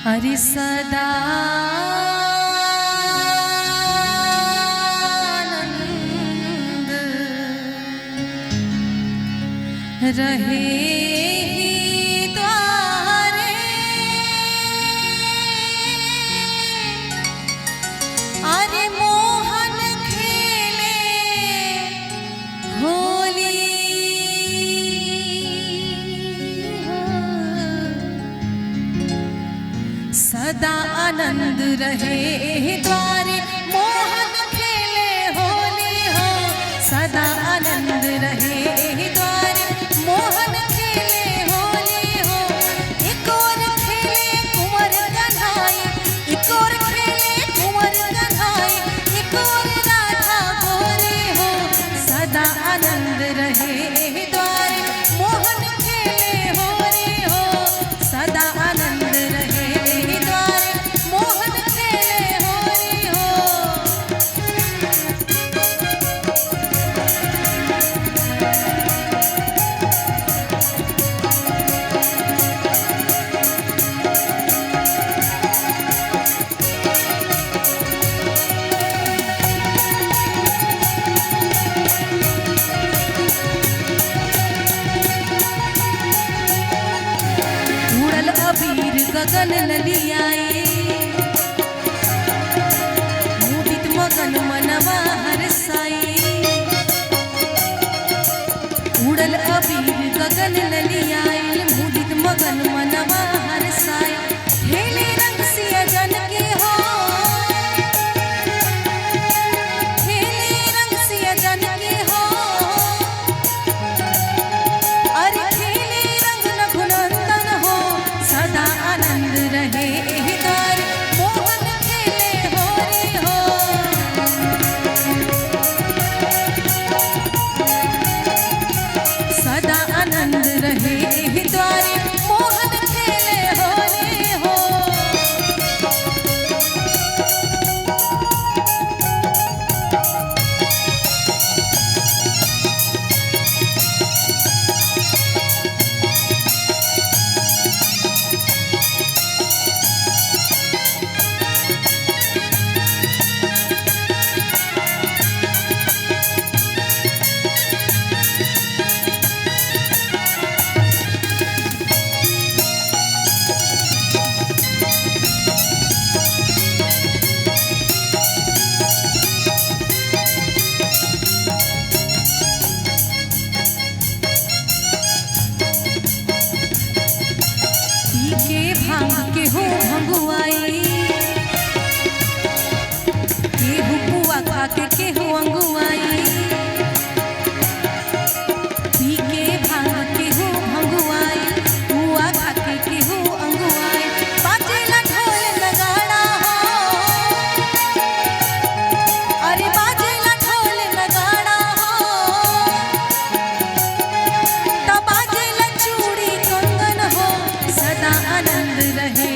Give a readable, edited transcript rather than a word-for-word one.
हरि सदा आनंद रहे द्वारे, अरे मोहन खेले होली, सदा आनंद रहे द्वारे, मोहन खेले होली हो। सदा आनंद रहे द्वारे, मोहन खेले होली हो। एक और खेले कुंवर कन्हाई, एक और खेले कुंवर कन्हाई, एक और राधा गोरी हो। सदा आनंद रहे द्वारे, मोहन खेले होली हो। सदा आनंद रहे द्वारे, मोहन खेले होली हो। उड़ल अबीर गगन नलियाए, मुदित मगन मनवा हरसाई। उड़ल अबीर गगन नलियाए, मुदित मगन मनवा हरसाई। खेले रंग सिया जन के हो, खेले रंग सिया जन के हो। अरे खेले रंग रघुनंदन हो। सदा आनंद रहे द्वारे, मोहन खेले होली हो। सदा आनंद रहे द्वारे, मोहन खेले होली हो। पी के भांग के हो भंगुआई, केहू पुआ खा के केहू अंगुआई। पी के भांग के हो भंगुआई, पुआ खा के केहू अंगुआई। बाजेला ढोल नगाड़ा हो, अरे बाजेला ढोल नगाड़ा हो। तब बाजेला चूड़ी कंगन हो। सदा आनंद रहे